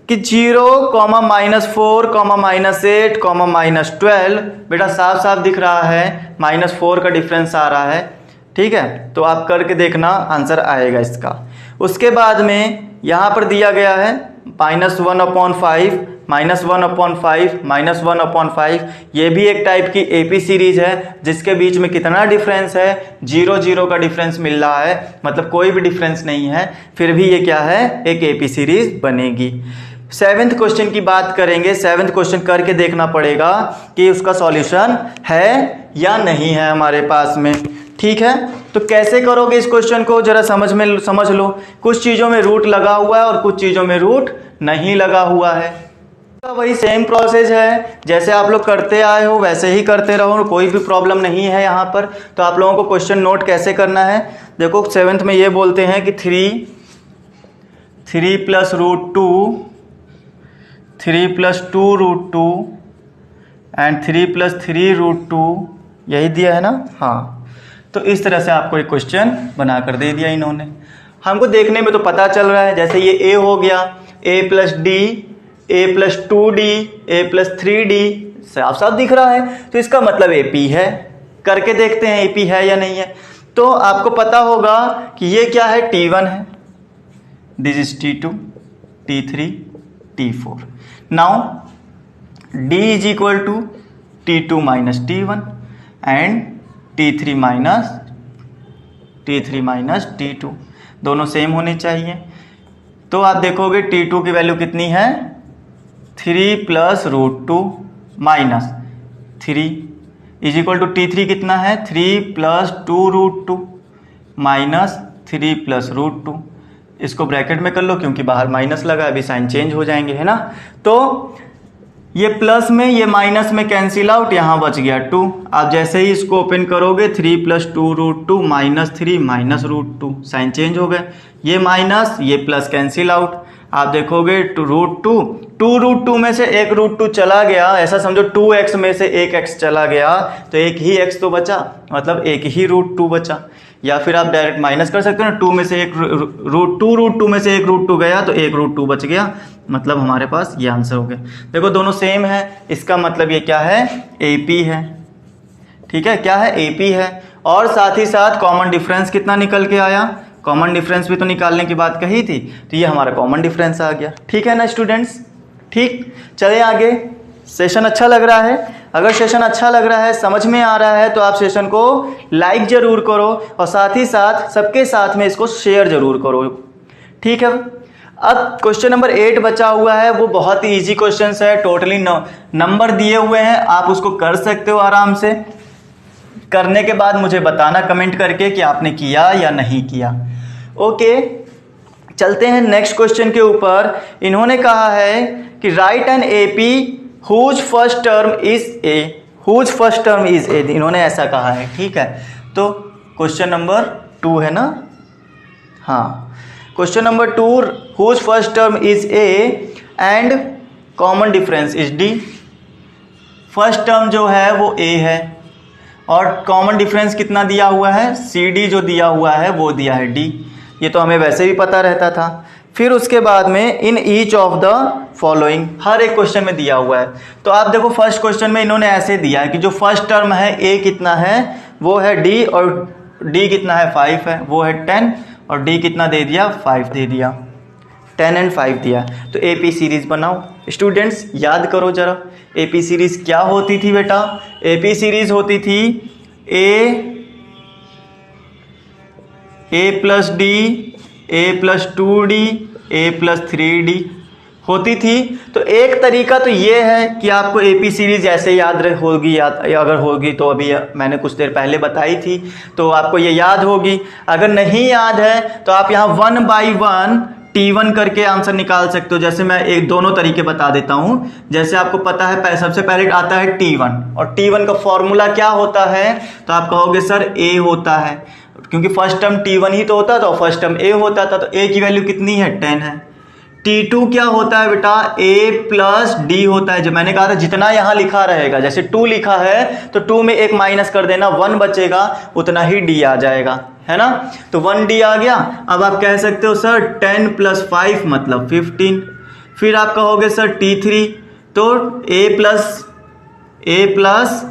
कि 0, -4, -8, -12। बेटा साफ साफ दिख रहा है -4 का डिफरेंस आ रहा है। ठीक है, तो आप करके देखना, आंसर आएगा इसका। उसके बाद में यहाँ पर दिया गया है -1/5, -1/5, -1/5। ये भी एक टाइप की AP सीरीज है जिसके बीच में कितना डिफरेंस है, 0 0 का डिफरेंस मिल रहा है, मतलब कोई भी डिफरेंस नहीं है, फिर भी ये क्या है, एक AP सीरीज बनेगी। 7th क्वेश्चन की बात करेंगे। 7th क्वेश्चन करके देखना पड़ेगा कि उसका सॉल्यूशन है या नहीं है हमारे पास में। ठीक है, तो कैसे करोगे इस क्वेश्चन को, जरा समझ लो। कुछ चीज़ों में रूट लगा हुआ है और कुछ चीज़ों में रूट नहीं लगा हुआ है। तो वही सेम प्रोसेस है, जैसे आप लोग करते आए हो वैसे ही करते रहो, कोई भी प्रॉब्लम नहीं है यहाँ पर। तो आप लोगों को क्वेश्चन नोट कैसे करना है, देखो 7th में ये बोलते हैं कि 3 + √2, 3 + 2 √2 एंड 3 + 3 √2, यही दिया है ना। हाँ, तो इस तरह से आपको एक क्वेश्चन बना कर दे दिया इन्होंने। हमको देखने में तो पता चल रहा है, जैसे ये A हो गया, A + D, A + 2D, A + 3D, साफ साफ दिख रहा है, तो इसका मतलब AP है। करके देखते हैं AP है या नहीं है। तो आपको पता होगा कि ये क्या है, T1 है, this is T2, T3, T4। Now D = T2 - T1 and T3 - T2, दोनों सेम होने चाहिए। तो आप देखोगे T2 की वैल्यू कितनी है, 3 + √2 - 3 = T3 कितना है, 3 + 2 √2 - 3 + √2। इसको ब्रैकेट में कर लो क्योंकि बाहर माइनस लगा, अभी साइन चेंज हो जाएंगे, है ना। तो ये प्लस में ये माइनस में कैंसिल आउट, यहाँ बच गया 2। आप जैसे ही इसको ओपन करोगे 3 + 2 √2 -3 -√2, साइन चेंज हो गए, ये माइनस ये प्लस कैंसिल आउट। आप देखोगे √2 में से एक √2 चला गया, ऐसा समझो 2x में से एक x चला गया, तो एक ही x तो बचा, मतलब एक ही √2 बचा। या फिर आप डायरेक्ट माइनस कर सकते हो ना, 2 में से एक √2 में से एक √2 गया तो एक √2 बच गया, मतलब हमारे पास ये आंसर हो गया। देखो दोनों सेम है, इसका मतलब ये क्या है, AP है। ठीक है, क्या है, AP है। और साथ ही साथ कॉमन डिफरेंस कितना निकल के आया, कॉमन डिफरेंस भी तो निकालने की बात कही थी, तो ये हमारा कॉमन डिफरेंस आ गया। ठीक है ना स्टूडेंट्स, ठीक। चले आगे, सेशन अच्छा लग रहा है। अगर सेशन अच्छा लग रहा है, समझ में आ रहा है, तो आप सेशन को लाइक जरूर करो और साथ ही साथ सबके साथ में इसको शेयर जरूर करो। ठीक है, अब क्वेश्चन नंबर 8 बचा हुआ है, वो बहुत ही ईजी क्वेश्चन है, टोटली नंबर दिए हुए हैं, आप उसको कर सकते हो आराम से। करने के बाद मुझे बताना कमेंट करके कि आपने किया या नहीं किया। ओके, चलते हैं नेक्स्ट क्वेश्चन के ऊपर। इन्होंने कहा है कि write an AP whose first term is A, इन्होंने ऐसा कहा है। ठीक है, तो क्वेश्चन नंबर 2 है ना। हाँ, question number 2, whose first term is A and common difference is D। First term जो है वो A है और कॉमन डिफरेंस कितना दिया हुआ है, CD जो दिया हुआ है वो दिया है D। ये तो हमें वैसे भी पता रहता था। फिर उसके बाद में in each of the following, हर एक क्वेश्चन में दिया हुआ है। तो आप देखो फर्स्ट क्वेश्चन में इन्होंने ऐसे दिया है कि जो फर्स्ट टर्म है A कितना है, वो है D, और D कितना है 5 है, वो है 10, और D कितना दे दिया 5 दे दिया। 10 एंड 5 दिया। तो AP सीरीज़ बनाओ। स्टूडेंट्स याद करो ज़रा, AP सीरीज़ क्या होती थी बेटा? AP सीरीज़ होती थी A plus D, A plus 2D, A plus 3D होती थी। तो एक तरीका तो ये है कि आपको AP सीरीज़ ऐसे याद होगी, अगर होगी तो अभी मैंने कुछ देर पहले बताई थी तो आपको ये याद होगी। अगर नहीं याद है तो आप यहाँ 1 बाई 1 T1 करके आंसर निकाल सकते हो। जैसे मैं एक दोनों तरीके बता देता हूँ। जैसे आपको पता है सबसे पहले आता है T1, और T1 का फॉर्मूला क्या होता है? तो आप कहोगे सर A होता है, क्योंकि फर्स्ट टर्म T1 ही तो होता था और फर्स्ट टर्म A होता था। तो A की वैल्यू कितनी है? 10 है। T2 क्या होता है बेटा? A प्लस डी होता है। जो मैंने कहा था जितना यहाँ लिखा रहेगा, जैसे 2 लिखा है तो 2 में एक माइनस कर देना, 1 बचेगा, उतना ही D आ जाएगा, है ना। तो 1D आ गया। अब आप कह सकते हो सर 10 प्लस 5 मतलब 15। फिर आप कहोगे सर T3, तो A प्लस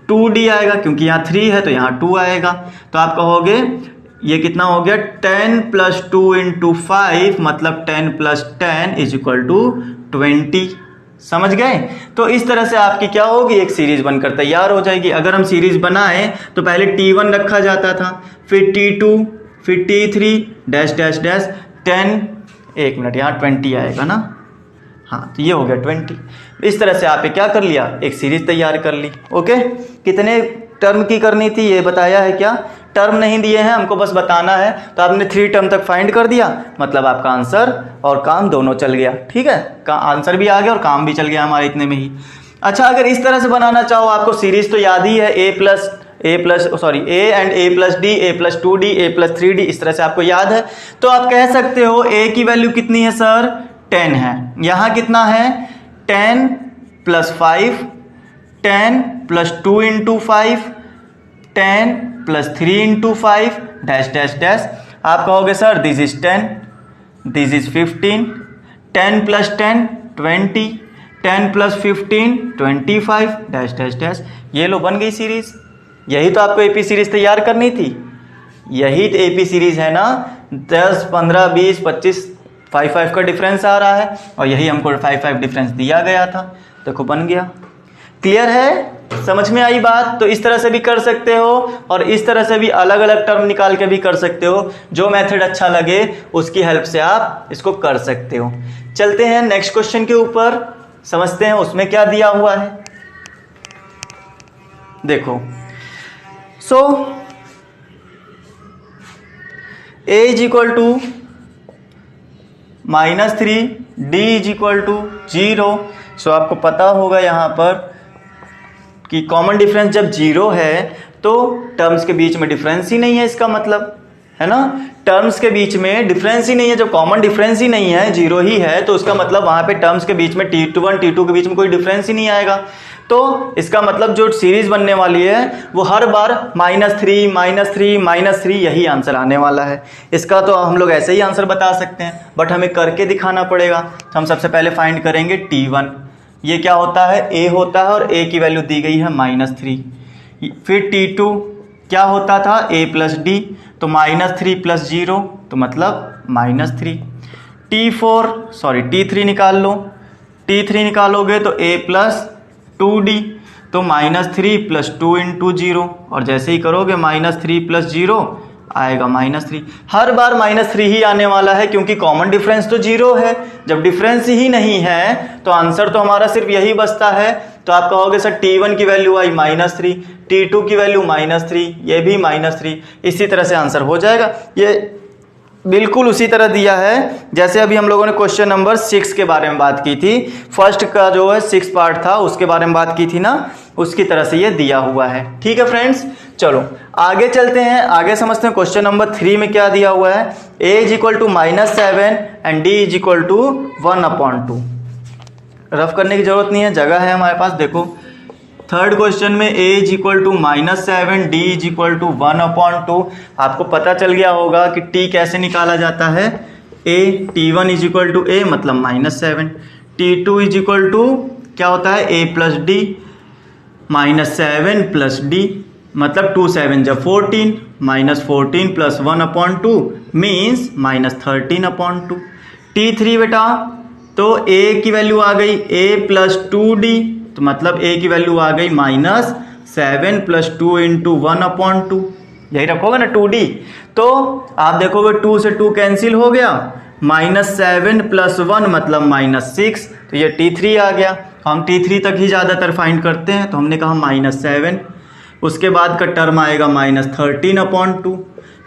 2D आएगा, क्योंकि यहाँ 3 है तो यहाँ 2 आएगा। तो आप कहोगे ये कितना हो गया? 10 प्लस 2 इंटू 5 मतलब 10 प्लस 10 इज इक्वल टू 20। समझ गए? तो इस तरह से आपकी क्या होगी? एक सीरीज बनकर तैयार हो जाएगी। अगर हम सीरीज बनाएं तो पहले T1 रखा जाता था, फिर T2, फिर T3 डैश डैश डैश 10, एक मिनट, यहाँ 20 आएगा ना। हाँ, तो ये हो गया 20। इस तरह से आपने क्या कर लिया? एक सीरीज तैयार कर ली। ओके, कितने टर्म की करनी थी ये बताया है क्या? टर्म नहीं दिए हैं, हमको बस बताना है। तो आपने 3 टर्म तक फाइंड कर दिया, मतलब आपका आंसर और काम दोनों चल गया। ठीक है, का आंसर भी आ गया और काम भी चल गया हमारे इतने में ही। अच्छा, अगर इस तरह से बनाना चाहो, आपको सीरीज तो याद ही है, A and A plus D, A plus 2D, A plus 3D, इस तरह से आपको याद है। तो आप कह सकते हो A की वैल्यू कितनी है सर? 10 है। यहाँ कितना है? 10 plus 5, 10 plus 2 into 5, 10 plus 3 into 5 dash dash dash. आप कहोगे sir this is 10, this is 15, 10 plus 10 20, 10 plus 15 25 dash dash dash. ये लो, बन गई सीरीज। यही तो आपको AP सीरीज तैयार करनी थी। यही तो AP सीरीज है ना। 10, 15, 20, 25, 5 का डिफरेंस आ रहा है, और यही हमको 5 डिफरेंस दिया गया था। देखो बन गया। क्लियर है? समझ में आई बात? तो इस तरह से भी कर सकते हो, और इस तरह से भी अलग अलग टर्म निकाल के भी कर सकते हो। जो मेथड अच्छा लगे उसकी हेल्प से आप इसको कर सकते हो। चलते हैं नेक्स्ट क्वेश्चन के ऊपर, समझते हैं उसमें क्या दिया हुआ है। देखो, so A is equal to -3, D is equal to 0। So आपको पता होगा यहाँ पर कि कॉमन डिफरेंस जब 0 है तो टर्म्स के बीच में डिफरेंस ही नहीं है, इसका मतलब है ना। टर्म्स के बीच में डिफरेंस ही नहीं है, जब कॉमन डिफरेंस ही नहीं है, 0 ही है, तो उसका मतलब वहां पे टर्म्स के बीच में T1 T2 के बीच में कोई डिफरेंस ही नहीं आएगा। तो इसका मतलब जो सीरीज बनने वाली है वो हर बार -3 -3 -3 यही आंसर आने वाला है। इसका तो हम लोग ऐसे ही आंसर बता सकते हैं, बट हमें करके दिखाना पड़ेगा। तो हम सबसे पहले फाइंड करेंगे T1। ये क्या होता है? A होता है, और A की वैल्यू दी गई है -3। फिर T2 क्या होता था? A प्लस डी, तो -3 प्लस 0 तो मतलब -3। T3 निकाल लो। T3 निकालोगे तो A प्लस 2D, तो -3 प्लस 2 इंटू 0, और जैसे ही करोगे -3 प्लस 0 आएगा -3। हर बार -3 ही आने वाला है, क्योंकि कॉमन डिफरेंस तो 0 है। जब डिफरेंस ही नहीं है तो आंसर तो हमारा सिर्फ यही बचता है। तो आप कहोगे सर T1 की वैल्यू आई -3, T2 की वैल्यू -3, ये भी -3। इसी तरह से आंसर हो जाएगा। ये बिल्कुल उसी तरह दिया है जैसे अभी हम लोगों ने क्वेश्चन नंबर 6 के बारे में बात की थी। फर्स्ट का जो है 6 पार्ट था उसके बारे में बात की थी ना, उसकी तरह से ये दिया हुआ है। ठीक है फ्रेंड्स, चलो आगे चलते हैं, आगे समझते हैं क्वेश्चन नंबर 3 में क्या दिया हुआ है। A is equal to -7 and D is equal to 1/2। Rough करने की जरूरत नहीं है, जगह है हमारे पास। देखो थर्ड क्वेश्चन में A is equal to -7, D is equal to 1/2। आपको पता चल गया होगा कि T कैसे निकाला जाता है। T1 is equal to A मतलब -7, T2 इज इक्वल टू क्या होता है A plus D, -7 plus D मतलब 2 7 जब 14, -14 प्लस 1/2 मीन्स -13/2। T3 बेटा, तो a की वैल्यू आ गई a प्लस 2d, तो मतलब a की वैल्यू आ गई -7 प्लस 2 इंटू 1/2, यही रखोगे ना 2d। तो आप देखोगे 2 से 2 कैंसिल हो गया, -7 प्लस 1 मतलब -6, तो ये T3 आ गया। हम T3 तक ही ज़्यादातर फाइंड करते हैं, तो हमने कहा -7, उसके बाद का टर्म आएगा -13/2,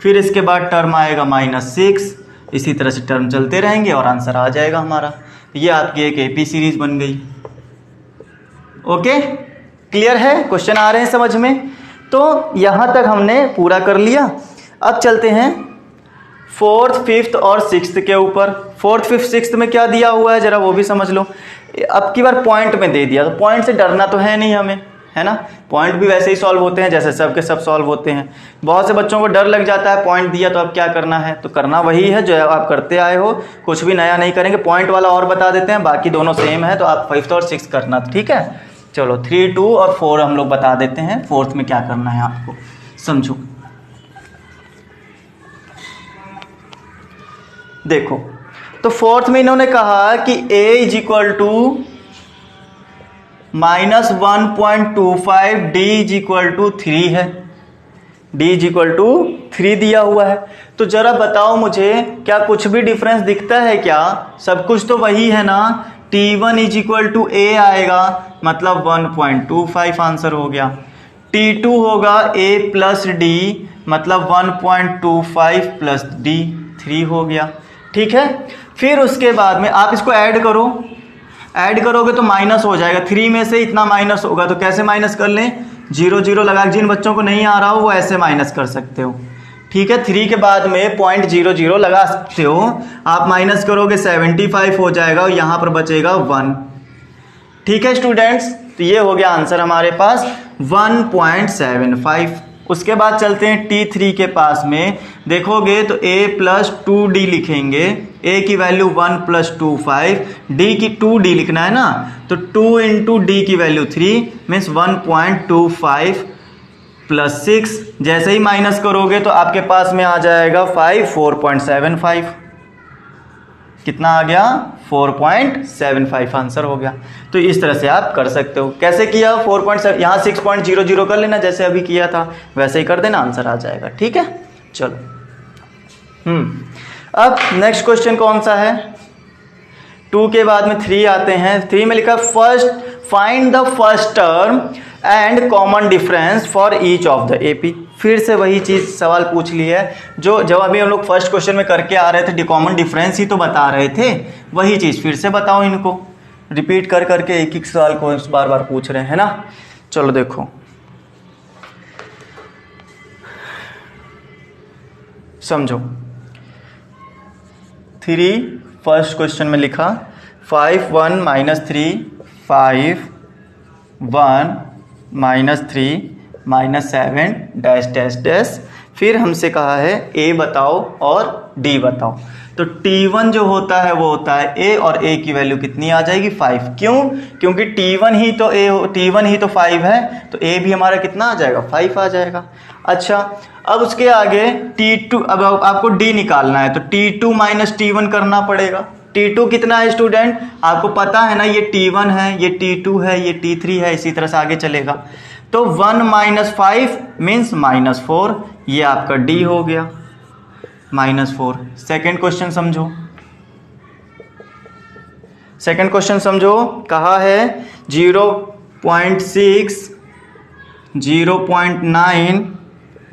फिर इसके बाद टर्म आएगा -6, इसी तरह से टर्म चलते रहेंगे और आंसर आ जाएगा हमारा। ये आपकी एक एपी सीरीज बन गई। ओके, क्लियर है? क्वेश्चन आ रहे हैं समझ में? तो यहाँ तक हमने पूरा कर लिया। अब चलते हैं 4th, 5th और 6th के ऊपर। 4th, 5th, 6th में क्या दिया हुआ है जरा वो भी समझ लो। अब की बार पॉइंट में दे दिया, तो पॉइंट से डरना तो है नहीं हमें, है ना। पॉइंट भी वैसे ही सॉल्व होते हैं जैसे सब के सब सॉल्व होते हैं। बहुत से बच्चों को डर लग जाता है, पॉइंट दिया तो अब क्या करना है, तो करना वही है जो आप करते आए हो, कुछ भी नया नहीं करेंगे। पॉइंट वाला और बता देते हैं, बाकी दोनों सेम है, तो आप 5th और 6th करना, ठीक है। चलो 3, 2 और 4 हम लोग बता देते हैं। 4th में क्या करना है आपको समझो। देखो, तो 4th में इन्होंने कहा कि a is equal to -1.25, d is equal to 3 है, d इज इक्वल टू 3 दिया हुआ है। तो जरा बताओ मुझे, क्या कुछ भी डिफरेंस दिखता है क्या? सब कुछ तो वही है ना। T1 is equal to a आएगा, मतलब 1.25 आंसर हो गया। T2 होगा a प्लस d, मतलब 1.25 प्लस d, 3 हो गया, ठीक है। फिर उसके बाद में आप इसको ऐड करो, ऐड करोगे तो माइनस हो जाएगा, 3 में से इतना माइनस होगा, तो कैसे माइनस कर लें? 0 0 लगा, जिन बच्चों को नहीं आ रहा हो वो ऐसे माइनस कर सकते हो, ठीक है। 3 के बाद में 0.00 लगा सकते हो, आप माइनस करोगे 75 हो जाएगा और यहाँ पर बचेगा 1, ठीक है स्टूडेंट्स। तो ये हो गया आंसर हमारे पास 1.75। उसके बाद चलते हैं T3 के पास में, देखोगे तो a प्लस 2d लिखेंगे, a की वैल्यू 1 प्लस 25, d की 2d लिखना है ना, तो 2 इंटू डी की वैल्यू 3 मीन्स 1.25 प्लस 6, जैसे ही माइनस करोगे तो आपके पास में आ जाएगा 4.75, कितना आ गया? 4.75 आंसर हो गया। तो इस तरह से आप कर सकते हो। कैसे किया? 4.7, यहाँ 6.00 कर लेना, जैसे अभी किया था वैसे ही कर देना, आंसर आ जाएगा, ठीक है। चलो अब नेक्स्ट क्वेश्चन कौन सा है? 2 के बाद में 3 आते हैं। 3 में लिखा first find the first term and common difference for each of the AP. फिर से वही चीज़ सवाल पूछ ली है जो जब अभी हम लोग फर्स्ट क्वेश्चन में करके आ रहे थे, कॉमन डिफरेंस ही तो बता रहे थे, वही चीज़ फिर से बताओ। इनको रिपीट कर करके एक एक सवाल को बार बार पूछ रहे हैं, है ना। चलो देखो, समझो। 3 फर्स्ट क्वेश्चन में लिखा 5 1 -3 5 1 -3 -7 डैश डैश डैश, फिर हमसे कहा है a बताओ और d बताओ। तो T1 जो होता है वो होता है a, और a की वैल्यू कितनी आ जाएगी? 5। क्यों? क्योंकि T1 ही तो 5 है, तो a भी हमारा कितना आ जाएगा? 5 आ जाएगा। अच्छा, अब उसके आगे T2, अब आपको d निकालना है, तो T2 माइनस T1 करना पड़ेगा। T2 कितना है स्टूडेंट? आपको पता है ना, ये T1 है, ये T2 है, ये T3 है, इसी तरह से आगे चलेगा। तो 1 - 5 मीन्स -4, ये आपका D हो गया, -4। सेकेंड क्वेश्चन समझो, सेकेंड क्वेश्चन समझो। कहा है 0.6 0.9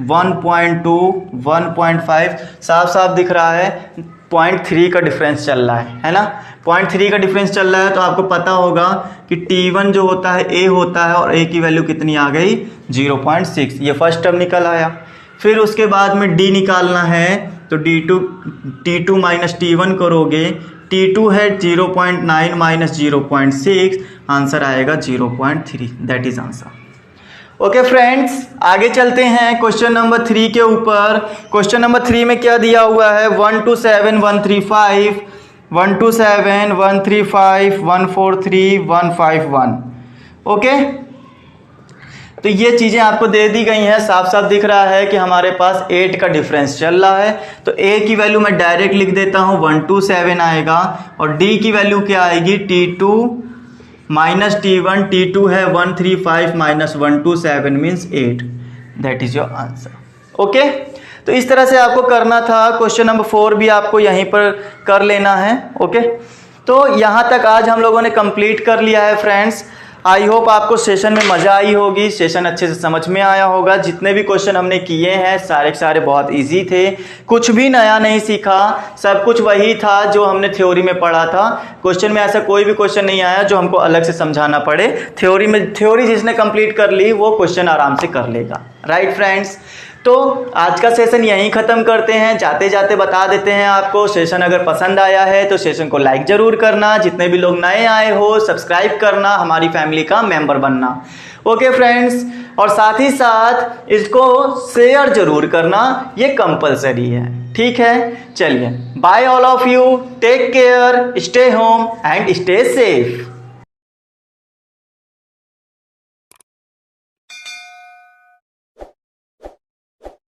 1.2 1.5, साफ साफ दिख रहा है 0.3 का डिफरेंस चल रहा है ना। 0.3 का डिफरेंस चल रहा है, तो आपको पता होगा कि T1 जो होता है a होता है, और a की वैल्यू कितनी आ गई? 0.6, ये फर्स्ट टर्म निकल आया। फिर उसके बाद में d निकालना है, तो T2 माइनस T1 करोगे, T2 है 0.9 माइनस 0.6, आंसर आएगा 0.3, that is answer. Okay friends, आगे चलते हैं क्वेश्चन नंबर 3 के ऊपर। क्वेश्चन नंबर 3 में क्या दिया हुआ है? 1 2 7 1 3 5 1 2 7 1 3 5 1 4 3 1 5 1। ओके, तो ये चीज़ें आपको दे दी गई हैं, साफ साफ दिख रहा है कि हमारे पास 8 का डिफरेंस चल रहा है। तो a की वैल्यू मैं डायरेक्ट लिख देता हूँ 127 आएगा, और d की वैल्यू क्या आएगी t2 माइनस t1, t2 है 135 minus 127 means 8। That is your answer. Okay, तो इस तरह से आपको करना था। क्वेश्चन नंबर 4 भी आपको यहीं पर कर लेना है। ओके, तो यहाँ तक आज हम लोगों ने कंप्लीट कर लिया है फ्रेंड्स। आई होप आपको सेशन में मज़ा आई होगी, सेशन अच्छे से समझ में आया होगा। जितने भी क्वेश्चन हमने किए हैं सारे के सारे बहुत इजी थे, कुछ भी नया नहीं सीखा, सब कुछ वही था जो हमने थ्योरी में पढ़ा था। क्वेश्चन में ऐसा कोई भी क्वेश्चन नहीं आया जो हमको अलग से समझाना पड़े। थ्योरी जिसने कंप्लीट कर ली वो क्वेश्चन आराम से कर लेगा। राइट फ्रेंड्स, तो आज का सेशन यहीं ख़त्म करते हैं। जाते जाते बता देते हैं आपको, सेशन अगर पसंद आया है तो सेशन को लाइक ज़रूर करना, जितने भी लोग नए आए हो सब्सक्राइब करना, हमारी फैमिली का मेंबर बनना। ओके फ्रेंड्स, और साथ ही साथ इसको शेयर ज़रूर करना, ये कंपलसरी है। ठीक है, चलिए bye all of you, take care, stay home and stay safe.